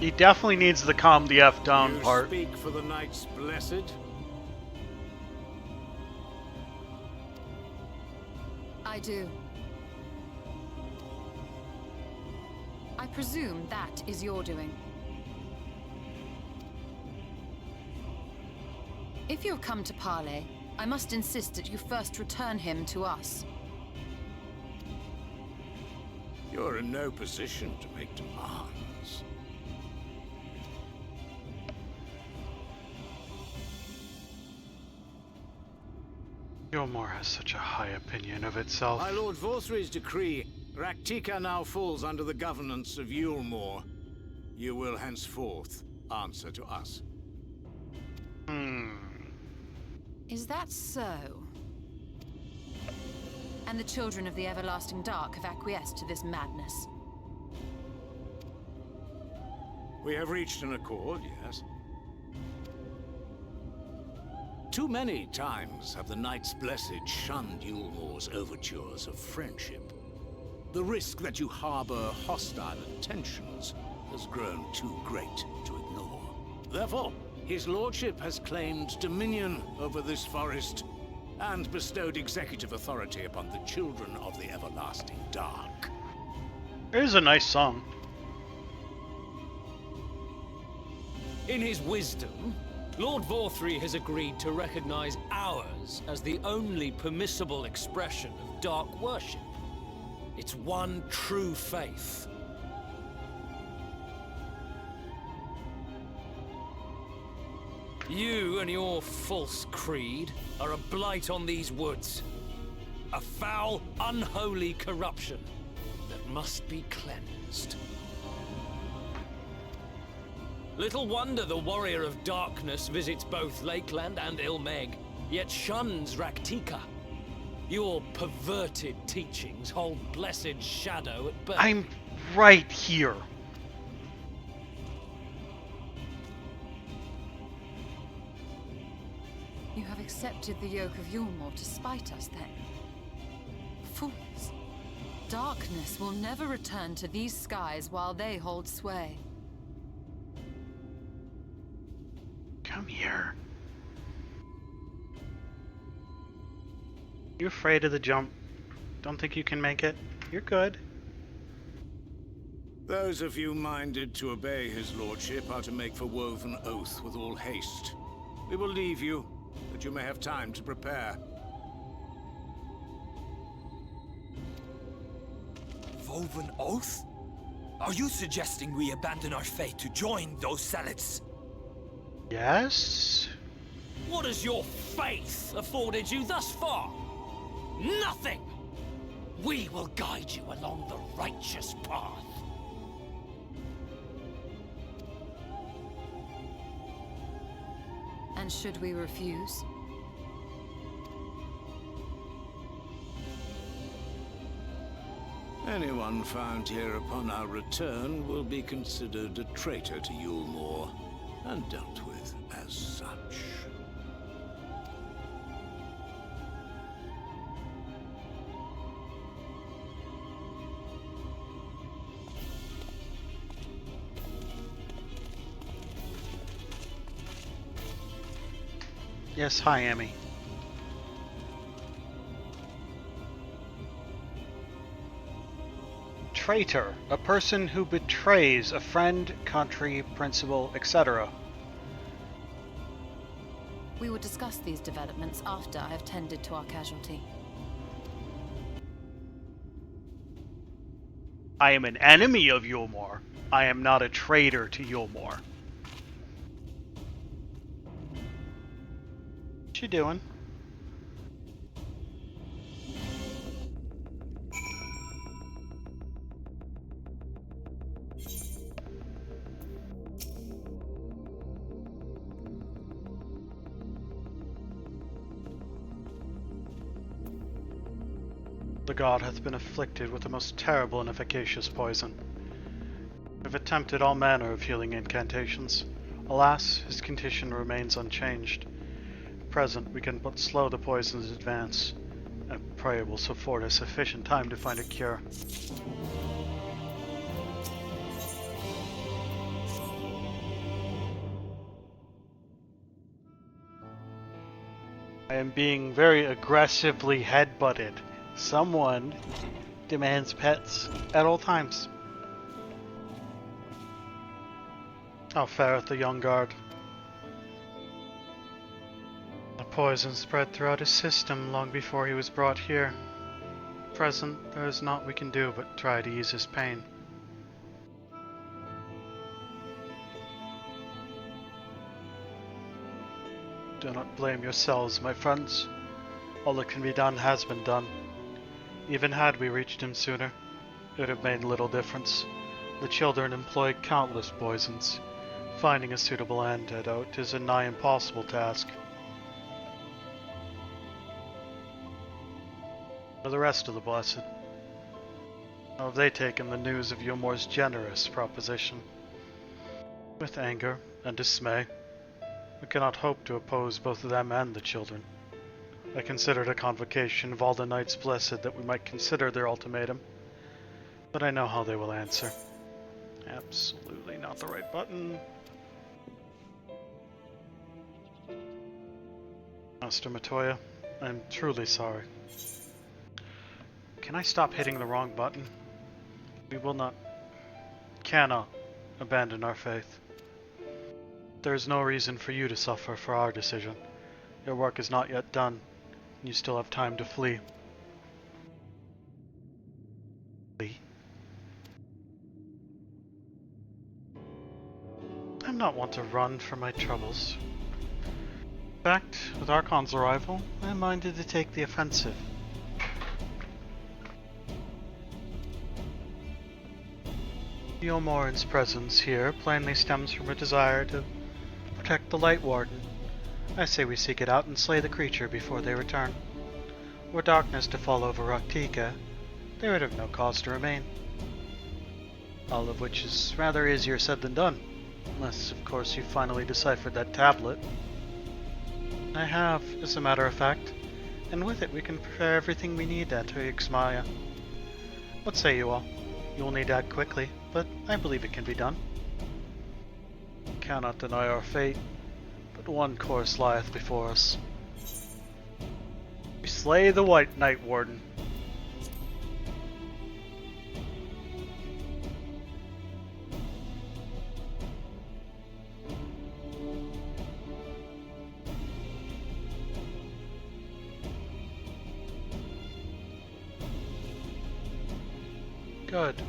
He definitely needs to calm the F down You part. speak for the Knights Blessed? I do. I presume that is your doing. If you've come to parley, I must insist that you first return him to us. You're in no position to make demands. Gilmore has such a high opinion of itself. By Lord Vorthry's decree, Raktika now falls under the governance of Yulmore. You will henceforth answer to us. Is that so? And the children of the Everlasting Dark have acquiesced to this madness? We have reached an accord, yes. Too many times have the Knights Blessed shunned Yulmore's overtures of friendship. The risk that you harbor hostile intentions has grown too great to ignore. Therefore, his lordship has claimed dominion over this forest and bestowed executive authority upon the children of the Everlasting Dark. It is a nice song. In his wisdom, Lord Vorthry has agreed to recognize ours as the only permissible expression of dark worship. It's one true faith. You and your false creed are a blight on these woods. A foul, unholy corruption that must be cleansed. Little wonder the Warrior of Darkness visits both Lakeland and Ilmeg, yet shuns Raktika. Your perverted teachings hold blessed shadow at bay. I'm right here. You have accepted the yoke of Yulmore to spite us, then? Fools. Darkness will never return to these skies while they hold sway. Come here. You afraid of the jump? Don't think you can make it? You're good. Those of you minded to obey his lordship are to make for Woven Oath with all haste. We will leave you, that you may have time to prepare. Woven Oath? Are you suggesting we abandon our fate to join those zealots? Yes? What has your faith afforded you thus far? Nothing! We will guide you along the righteous path. And should we refuse? Anyone found here upon our return will be considered a traitor to Yulmore, and dealt with as such. Yes, hi, Emmy. Traitor, a person who betrays a friend, country, principle, etc. We will discuss these developments after I have tended to our casualty. I am an enemy of Yulmore. I am not a traitor to Yulmore. What you doing? The god hath been afflicted with the most terrible and efficacious poison. We have attempted all manner of healing incantations. Alas, his condition remains unchanged. At present, we can but slow the poison's advance, and pray it will afford us sufficient time to find a cure. I am being very aggressively headbutted. Someone demands pets at all times. How fareth the young guard? The poison spread throughout his system long before he was brought here. At present, there is naught we can do but try to ease his pain. Do not blame yourselves, my friends. All that can be done has been done. Even had we reached him sooner, it would have made little difference. The children employ countless poisons. Finding a suitable antidote is a nigh impossible task. For the rest of the Blessed, how have they taken the news of Yulmor's generous proposition? With anger and dismay. We cannot hope to oppose both them and the children. I considered a convocation of all the Knights Blessed that we might consider their ultimatum, but I know how they will answer. Absolutely not the right button. Master Matoya, I'm truly sorry. Can I stop hitting the wrong button? We will not, cannot abandon our faith. There is no reason for you to suffer for our decision. Your work is not yet done, and you still have time to flee. Flee? I'm not one to run from my troubles. In fact, with Archon's arrival, I am minded to take the offensive. Yulmor's presence here plainly stems from a desire to protect the Light Warden. I say we seek it out and slay the creature before they return. Were darkness to fall over Raktika, they would have no cause to remain. All of which is rather easier said than done, unless, of course, you finally deciphered that tablet. I have, as a matter of fact, and with it we can prepare everything we need at Ixmaya. What say you all? You will need to act quickly, but I believe it can be done. Cannot deny our fate, but one course lieth before us. We slay the White Night Warden. Good.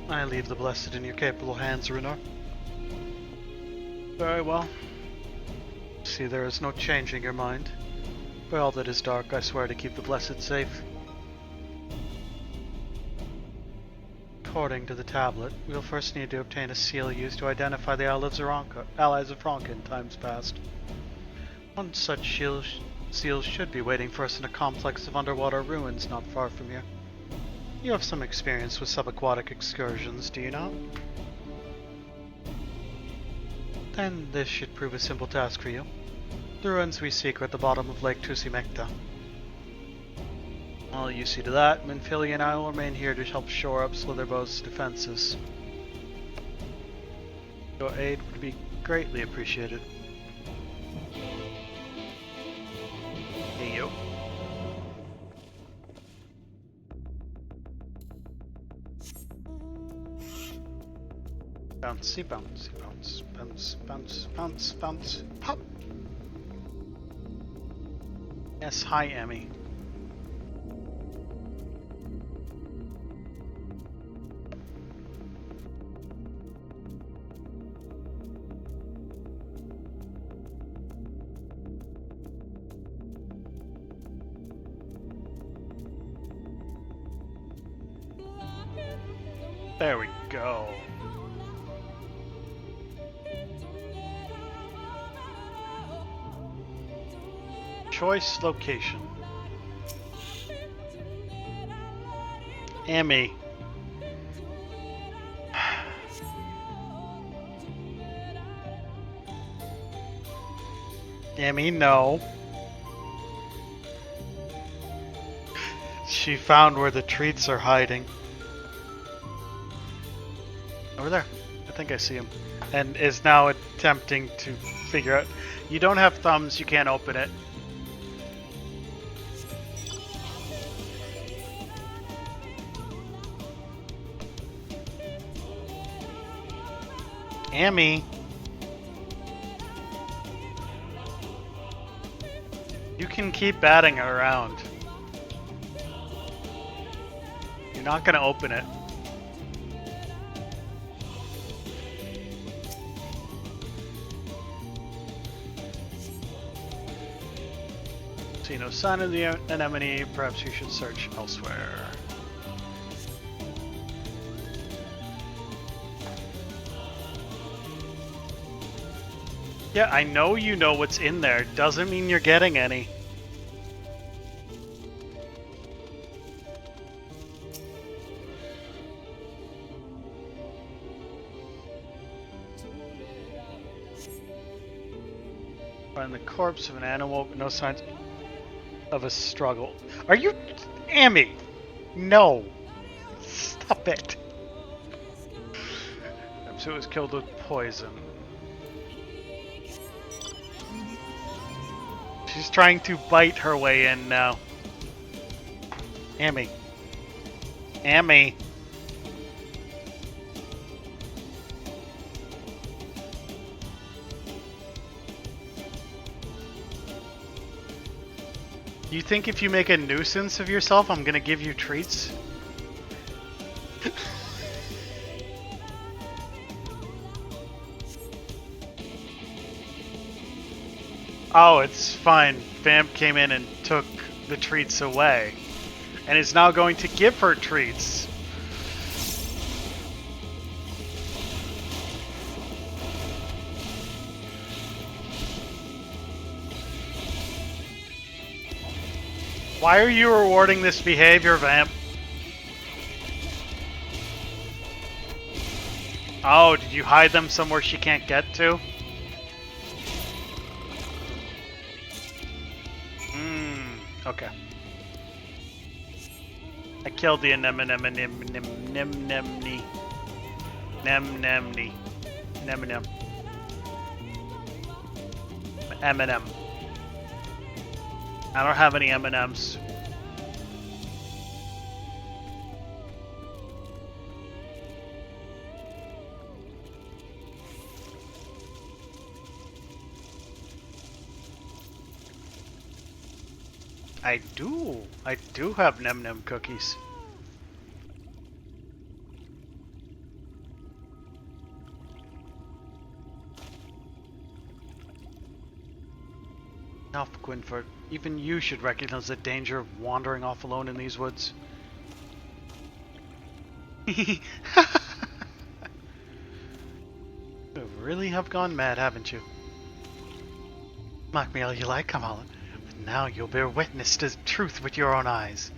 I leave the Blessed in your capable hands, Runor. Very well. See, there is no changing your mind. By all that is dark, I swear to keep the Blessed safe. According to the tablet, we'll first need to obtain a seal used to identify the allies of Ronka in times past. One such seal should be waiting for us in a complex of underwater ruins not far from here. You have some experience with subaquatic excursions, do you not? Then this should prove a simple task for you. The ruins we seek are at the bottom of Lake Tusimekta. While you see to that, Minfilia and I will remain here to help shore up Slitherbo's defenses. Your aid would be greatly appreciated. Hey yo. Bouncy, bouncy, bounce, bounce, bounce, bounce, bounce, pop! Yes, hi, Emmy. There we go. Choice location. Emmy. Emmy, no. She found where the treats are hiding. Over there. I think I see him. And is now attempting to figure out. You don't have thumbs, you can't open it. Amy! You can keep batting it around. You're not gonna open it. See no sign of the anemone. Perhaps you should search elsewhere. Yeah, I know you know what's in there. Doesn't mean you're getting any. Find the corpse of an animal, but no signs of a struggle. Are you... Amy! No! Stop it! Perhaps it was killed with poison. She's trying to bite her way in now. Amy. Amy. You think if you make a nuisance of yourself, I'm gonna give you treats? Oh, it's fine. Vamp came in and took the treats away. And is now going to give her treats. Why are you rewarding this behavior, Vamp? Oh, did you hide them somewhere she can't get to? Okay. I killed the anemone. M&M. I don't have any M&Ms. I do have Nem cookies. Now, Gwynford, even you should recognize the danger of wandering off alone in these woods. You really have gone mad, haven't you? Mock me all you like, Kamala. Now you'll bear witness to truth with your own eyes.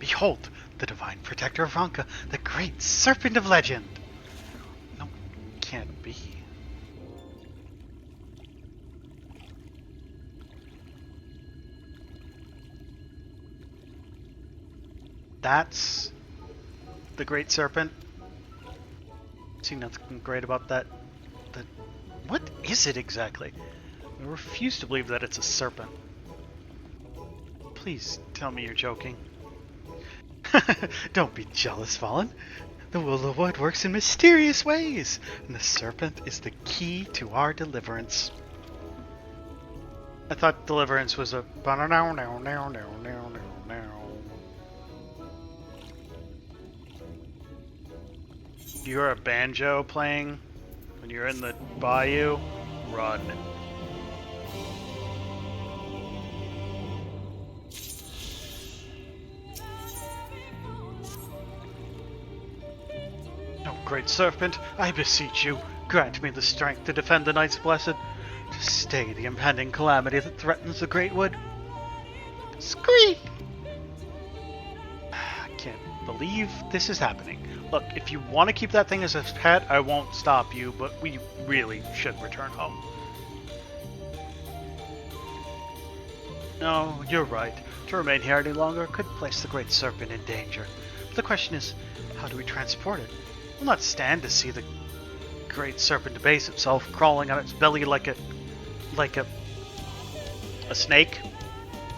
Behold, the divine protector of Ranka, the great serpent of legend. No, can't be. That's the great serpent. See nothing great about that. What is it exactly? I refuse to believe that it's a serpent. Please tell me you're joking. Don't be jealous, Fallen. The Will of Wood works in mysterious ways, and the serpent is the key to our deliverance. I thought deliverance was a... You're a banjo playing when you're in the bayou? Run. Great serpent, I beseech you, grant me the strength to defend the Knights Blessed, to stay the impending calamity that threatens the Great Wood. Squeak! I can't believe this is happening. Look, if you want to keep that thing as a pet, I won't stop you, but we really should return home. No, you're right. To remain here any longer could place the Great Serpent in danger. But the question is, how do we transport it? We'll not stand to see the Great Serpent debase itself, crawling on its belly like a snake.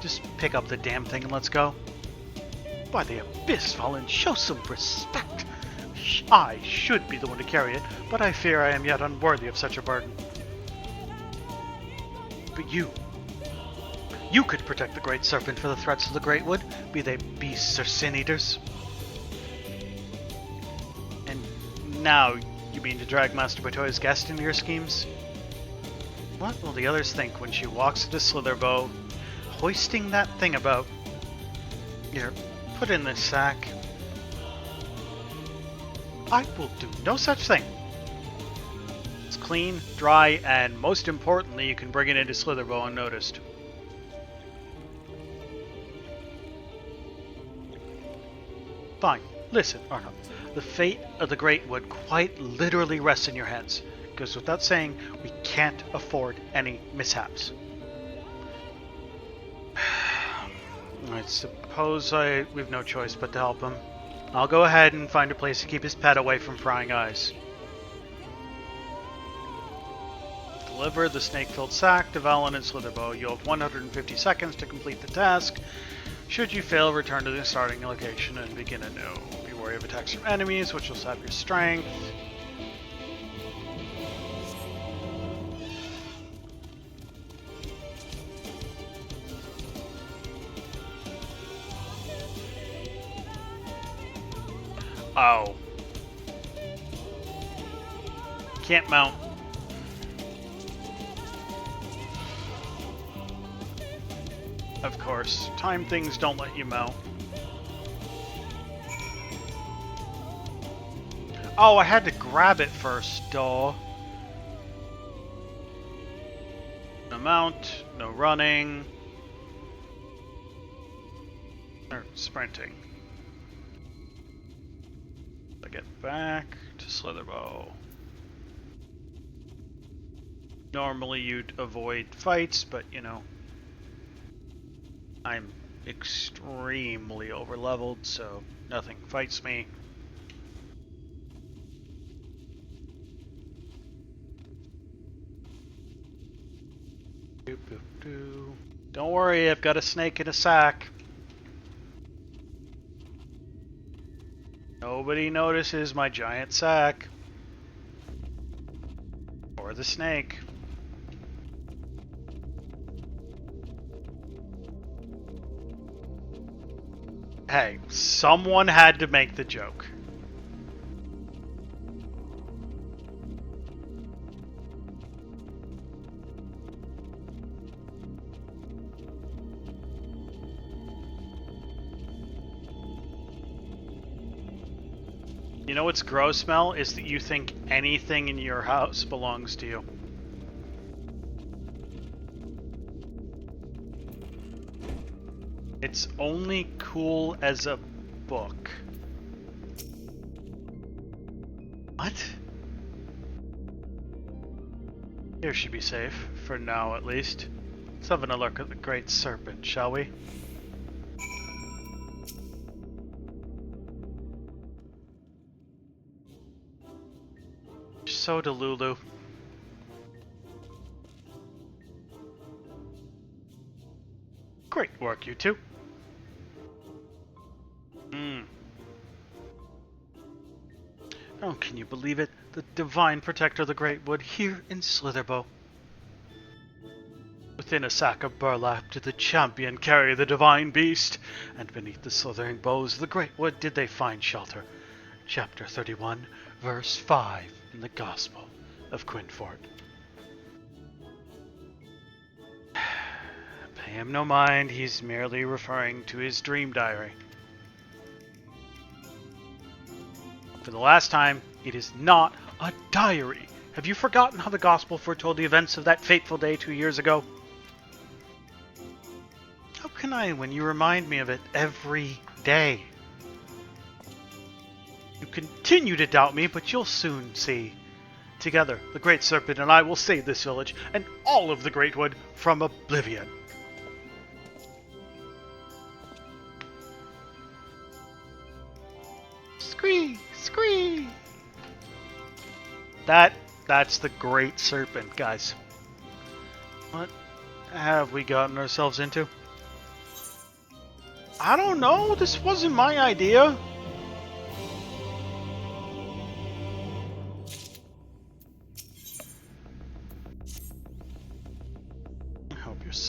Just pick up the damn thing and let's go. By the Abyss, Fallen, show some respect. I should be the one to carry it, but I fear I am yet unworthy of such a burden. But you could protect the Great Serpent for the threats of the Great Wood, be they beasts or sin-eaters. And now you mean to drag Master Batoya's guest into your schemes? What will the others think when she walks into Slitherbow, hoisting that thing about? Here, put in this sack. I will do no such thing. It's clean, dry, and most importantly, you can bring it into Slitherbow unnoticed. Fine. Listen, Arnold. The fate of the Great Wood quite literally rests in your hands. Goes without saying, we can't afford any mishaps. I suppose we've no choice but to help him. I'll go ahead and find a place to keep his pet away from prying eyes. Deliver the snake-filled sack to Valen and Slitherbow. You'll have 150 seconds to complete the task. Should you fail, return to the starting location and begin anew. Be wary of attacks from enemies, which will sap your strength. Oh. Can't mount. Of course. Time things don't let you mount. Oh, I had to grab it first, duh. No mount, no running. Or sprinting. I get back to Slitherbow. Normally you'd avoid fights, but you know, I'm extremely overleveled, so nothing fights me. Don't worry, I've got a snake in a sack. Nobody notices my giant sack. Or the snake. Hey, someone had to make the joke. You know what's gross, Mel? Is that you think anything in your house belongs to you. It's only cool as a book. What? Here should be safe, for now at least. Let's have a look at the Great Serpent, shall we? So Delulu. Great work, you two. Oh, can you believe it? The divine protector of the Great Wood here in Slitherbow. Within a sack of burlap did the champion carry the divine beast, and beneath the slithering boughs of the Great Wood did they find shelter. Chapter 31, verse 5 in the Gospel of Quinfort. Pay him no mind, he's merely referring to his dream diary. For the last time, it is not a diary. Have you forgotten how the Gospel foretold the events of that fateful day 2 years ago? How can I when you remind me of it every day? You continue to doubt me, but you'll soon see. Together, the Great Serpent and I will save this village and all of the Great Wood from oblivion. Scree! Scree! That's the Great Serpent, guys. What have we gotten ourselves into? I don't know. This wasn't my idea.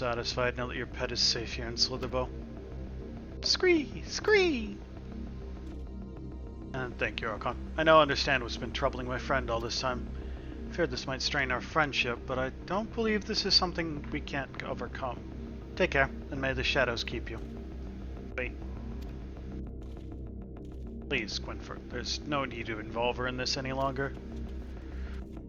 satisfied now that your pet is safe here in Slitherbow? Scree! Scree! And thank you, Archon. I now understand what's been troubling my friend all this time. I feared this might strain our friendship, but I don't believe this is something we can't overcome. Take care, and may the shadows keep you. Wait. Please, Gwynfor, there's no need to involve her in this any longer.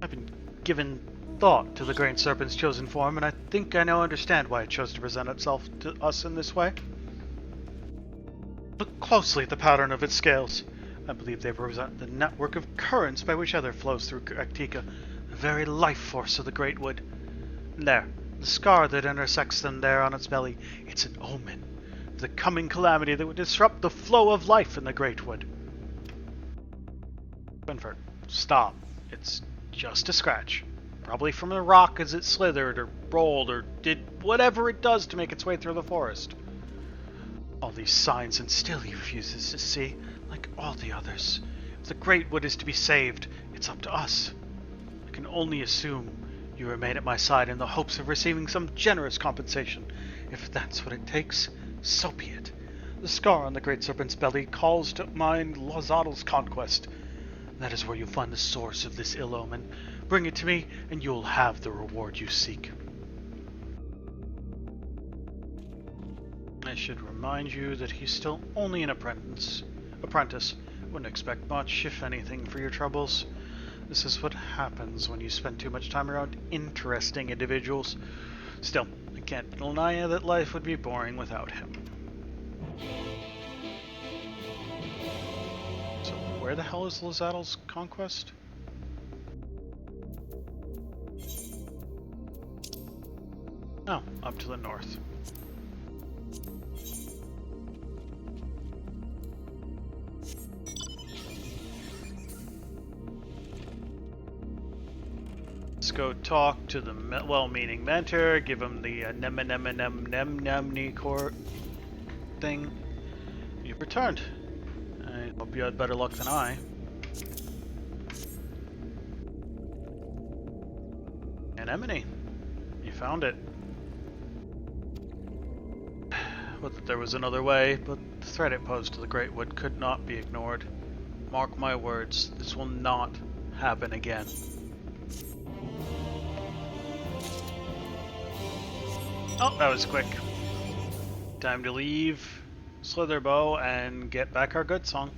I've been given thought to the Great Serpent's chosen form, and I think I now understand why it chose to present itself to us in this way. Look closely at the pattern of its scales. I believe they represent the network of currents by which ether flows through Actica, the very life force of the Great Wood. And there, the scar that intersects them there on its belly, it's an omen of the coming calamity that would disrupt the flow of life in the Great Wood. Gwynfor, stop. It's just a scratch. Probably from the rock as it slithered or rolled or did whatever it does to make its way through the forest. All these signs, and still he refuses to see, like all the others. If the Great Wood is to be saved, it's up to us. I can only assume you remain at my side in the hopes of receiving some generous compensation. If that's what it takes, so be it. The scar on the Great Serpent's belly calls to mind Lozadal's conquest. That is where you'll find the source of this ill omen. Bring it to me, and you'll have the reward you seek. I should remind you that he's still only an apprentice. Wouldn't expect much, if anything, for your troubles. This is what happens when you spend too much time around interesting individuals. Still, I can't deny you that life would be boring without him. So, where the hell is Lozadal's conquest? Oh, up to the north. Let's go talk to the well-meaning mentor, give him the nem-nem-nem-nem-nem-nem-court thing. You've returned. I hope you had better luck than I. Anemone. You found it. Would that there was another way, but the threat it posed to the Great Wood could not be ignored. Mark my words, this will not happen again. Oh, that was quick. Time to leave Slitherbow and get back our good song.